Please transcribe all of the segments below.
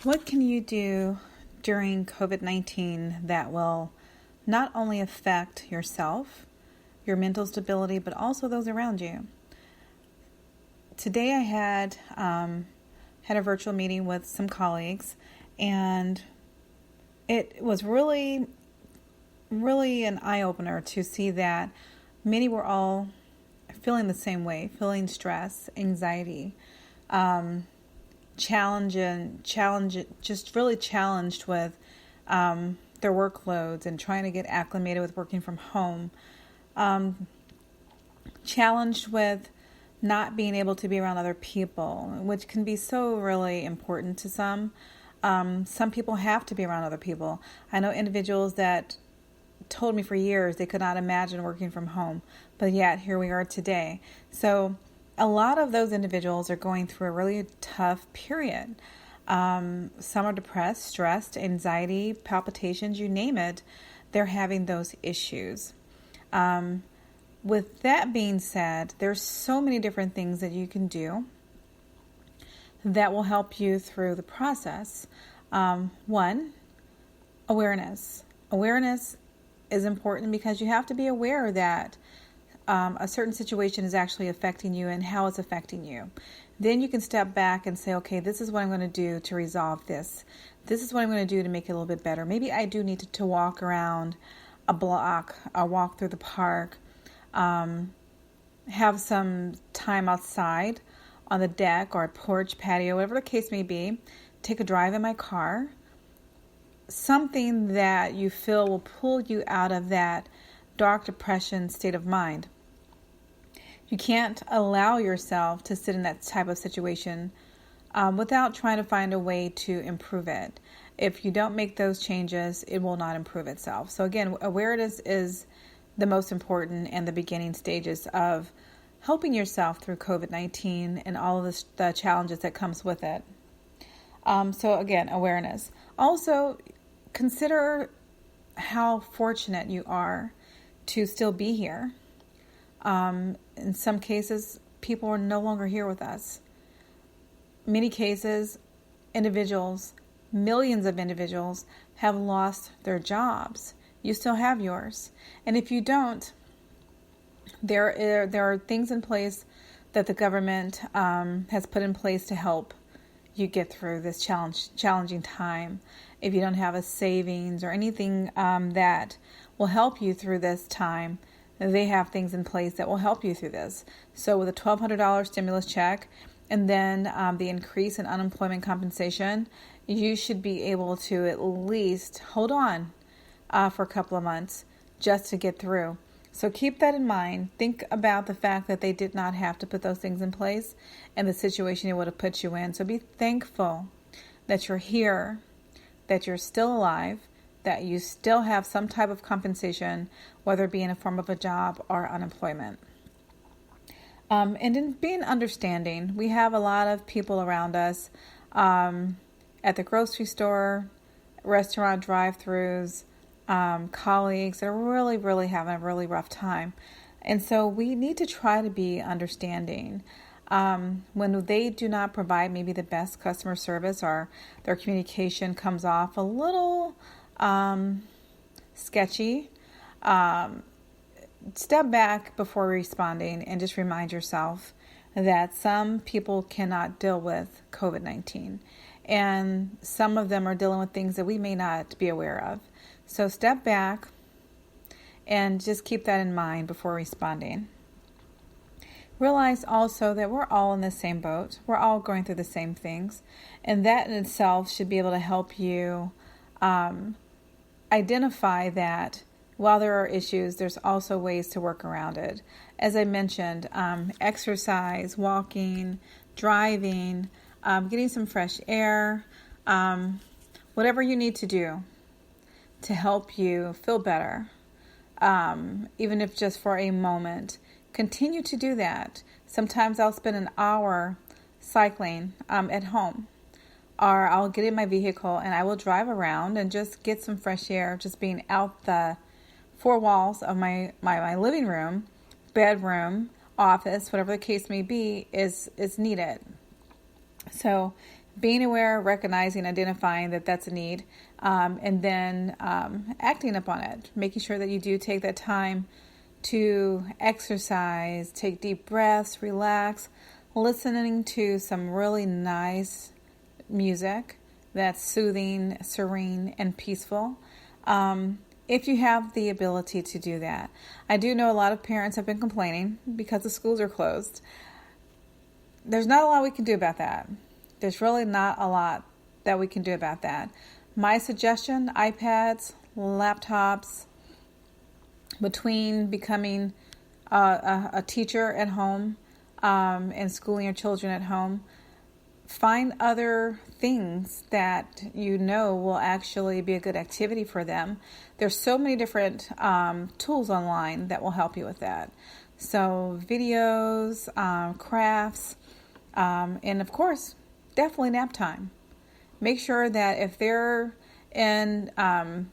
What can you do during COVID-19 that will not only affect yourself, your mental stability, but also those around you? Today I had a virtual meeting with some colleagues, and it was really an eye-opener to see that many were all feeling the same way, feeling stress, anxiety, just really challenged with their workloads and trying to get acclimated with working from home, challenged with not being able to be around other people, which can be so really important to some. Some people have to be around other people. I know individuals that told me for years they could not imagine working from home, but yet here we are today. So a lot of those individuals are going through a really tough period. Some are depressed, stressed, anxiety, palpitations, you name it. They're having those issues. With that being said, there's so many different things that you can do that will help you through the process. One, awareness. Awareness is important because you have to be aware that a certain situation is actually affecting you and how it's affecting you. Then you can step back and say, okay, this is what I'm going to do to resolve this. This is what I'm going to do to make it a little bit better. Maybe I do need to walk around a block, or walk through the park, have some time outside on the deck or a porch, patio, whatever the case may be. Take a drive in my car. Something that you feel will pull you out of that dark depression state of mind. You can't allow yourself to sit in that type of situation without trying to find a way to improve it. If you don't make those changes, it will not improve itself. So again, awareness is the most important and the beginning stages of helping yourself through COVID-19 and all of the challenges that comes with it. So again, awareness. Also, consider how fortunate you are to still be here. In some cases, people are no longer here with us. Many cases, individuals, millions of individuals have lost their jobs. You still have yours. And if you don't, there are things in place that the government has put in place to help you get through this challenging time. If you don't have a savings or anything that will help you through this time, they have things in place that will help you through this. So with a $1,200 stimulus check and then the increase in unemployment compensation, you should be able to at least hold on for a couple of months just to get through. So keep that in mind. Think about the fact that they did not have to put those things in place and the situation it would have put you in. So be thankful that you're here, that you're still alive, that you still have some type of compensation, whether it be in a form of a job or unemployment. And in being understanding, we have a lot of people around us at the grocery store, restaurant drive-thrus, colleagues that are really having a really rough time. And so we need to try to be understanding. When they do not provide maybe the best customer service or their communication comes off a little sketchy, step back before responding and just remind yourself that some people cannot deal with COVID-19 and some of them are dealing with things that we may not be aware of. So step back and just keep that in mind before responding. Realize also that we're all in the same boat. We're all going through the same things. And that in itself should be able to help you identify that while there are issues, there's also ways to work around it. As I mentioned, exercise, walking, driving, getting some fresh air, whatever you need to do to help you feel better, even if just for a moment. Continue to do that. Sometimes I'll spend an hour cycling at home, or I'll get in my vehicle and I will drive around and just get some fresh air, just being out the four walls of my living room, bedroom, office, whatever the case may be, is needed. So being aware, recognizing, identifying that that's a need, and then acting upon it, making sure that you do take that time to exercise, take deep breaths, relax, listening to some really nice music that's soothing, serene, and peaceful. If you have the ability to do that. I do know a lot of parents have been complaining because the schools are closed. There's not a lot we can do about that. There's really not a lot that we can do about that. My suggestion, iPads, laptops, between becoming a teacher at home and schooling your children at home, find other things that you know will actually be a good activity for them. There's so many different tools online that will help you with that. So videos, crafts, and of course, definitely nap time. Make sure that if they're in, I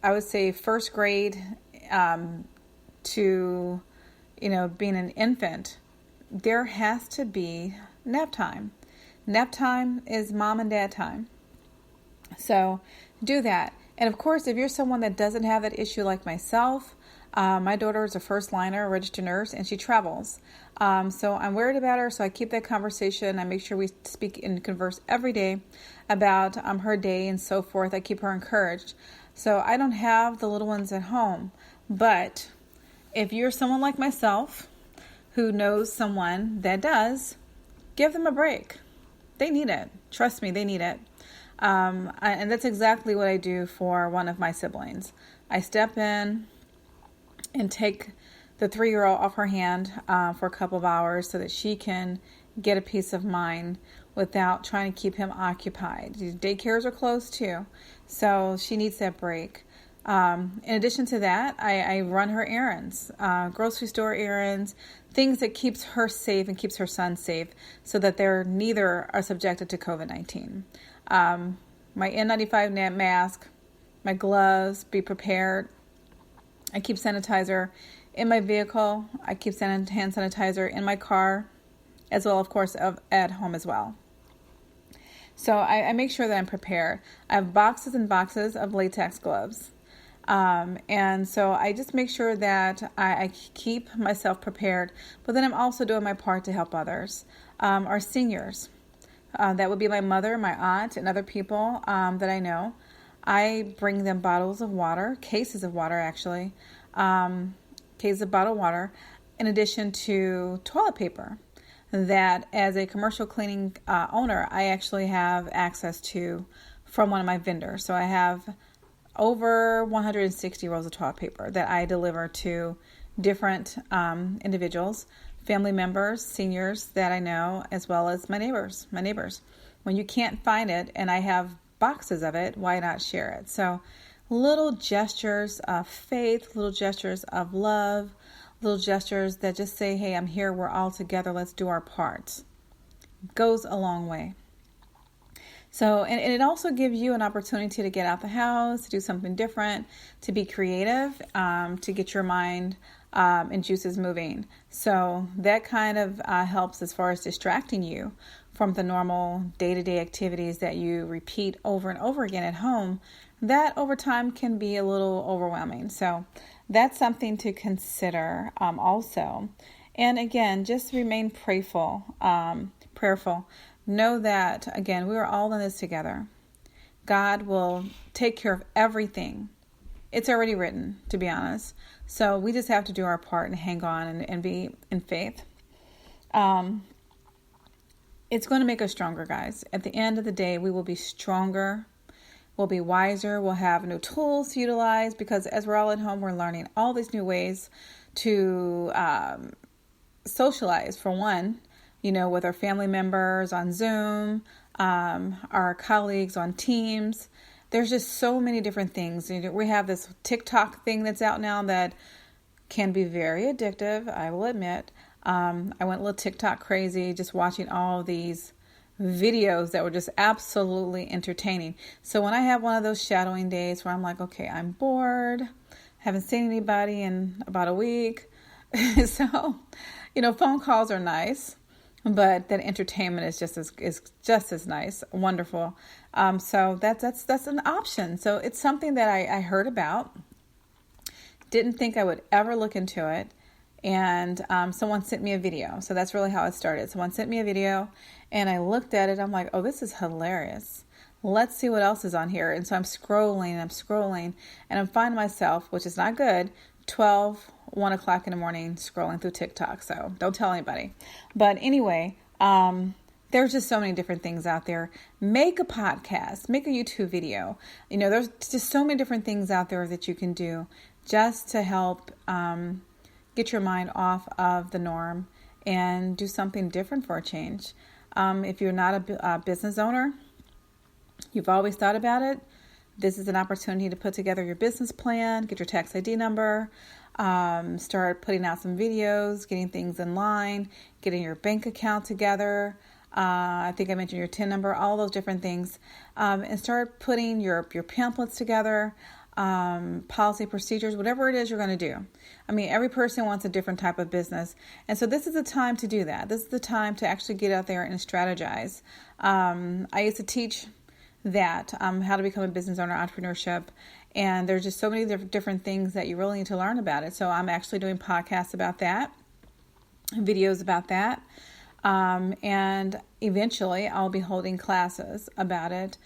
would say first grade to, being an infant, there has to be nap time. Nap time is mom and dad time. So do that. And of course, if you're someone that doesn't have that issue like myself, my daughter is a first liner, a registered nurse, and she travels. So I'm worried about her, so I keep that conversation. I make sure we speak and converse every day about her day and so forth. I keep her encouraged. So I don't have the little ones at home. But if you're someone like myself who knows someone that does, give them a break. They need it. Trust me, they need it. And that's exactly what I do for one of my siblings. I step in and take the 3-year-old off her hand for a couple of hours so that she can get a peace of mind without trying to keep him occupied. Daycares are closed too, so she needs that break. In addition to that, I run her errands, grocery store errands, things that keeps her safe and keeps her son safe so that they're neither are subjected to COVID-19. My N95 mask, my gloves, be prepared. I keep sanitizer in my vehicle. I keep hand sanitizer in my car, as well, of course, at home as well. So I make sure that I'm prepared. I have boxes and boxes of latex gloves. And so I just make sure that I keep myself prepared, but then I'm also doing my part to help others. Our seniors, that would be my mother, my aunt, and other people that I know. I bring them bottles of water, cases of water actually, cases of bottled water, in addition to toilet paper that as a commercial cleaning owner, I actually have access to from one of my vendors. So I have over 160 rolls of toilet paper that I deliver to different individuals, family members, seniors that I know, as well as my neighbors. When you can't find it and I have boxes of it, why not share it? So little gestures of faith, little gestures of love, little gestures that just say, hey, I'm here, we're all together, let's do our parts, goes a long way. So, and it also gives you an opportunity to get out the house, to do something different, to be creative, to get your mind and juices moving. So that kind of helps as far as distracting you from the normal day-to-day activities that you repeat over and over again at home. That over time can be a little overwhelming. So that's something to consider also. And again, just remain prayerful. Know that, again, we are all in this together. God will take care of everything. It's already written, to be honest. So we just have to do our part and hang on and be in faith. It's going to make us stronger, guys. At the end of the day, we will be stronger. We'll be wiser. We'll have new tools to utilize because as we're all at home, we're learning all these new ways to socialize, for one, with our family members on Zoom, our colleagues on Teams. There's just so many different things. We have this TikTok thing that's out now that can be very addictive, I will admit. I went a little TikTok crazy just watching all of these videos that were just absolutely entertaining. So when I have one of those shadowing days where I'm like, okay, I'm bored, haven't seen anybody in about a week. So, phone calls are nice. but that entertainment is just as nice, wonderful. So that's an option. So it's something that I heard about. Didn't think I would ever look into it. And someone sent me a video. So that's really how it started. Someone sent me a video and I looked at it. I'm like, oh, this is hilarious. Let's see what else is on here. And so I'm scrolling and I'm finding myself, which is not good, 1 o'clock in the morning scrolling through TikTok. So don't tell anybody. But anyway, there's just so many different things out there. Make a podcast, make a YouTube video. There's just so many different things out there that you can do just to help get your mind off of the norm and do something different for a change. If you're not a business owner, you've always thought about it, this is an opportunity to put together your business plan, get your tax ID number, start putting out some videos, getting things in line, getting your bank account together. I think I mentioned your TIN number, all those different things, and start putting your pamphlets together, policy, procedures, whatever it is you're going to do. Every person wants a different type of business. And so this is the time to do that. This is the time to actually get out there and strategize. I used to teach that, how to become a business owner, entrepreneurship. And there's just so many different things that you really need to learn about it. So I'm actually doing podcasts about that, videos about that. And eventually I'll be holding classes about it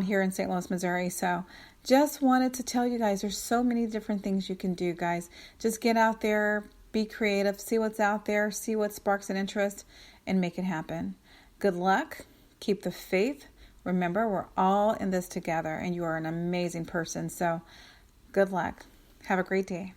here in St. Louis, Missouri. So just wanted to tell you guys, there's so many different things you can do, guys. Just get out there, be creative, see what's out there, see what sparks an interest, and make it happen. Good luck. Keep the faith. Remember, we're all in this together, and you are an amazing person. So good luck. Have a great day.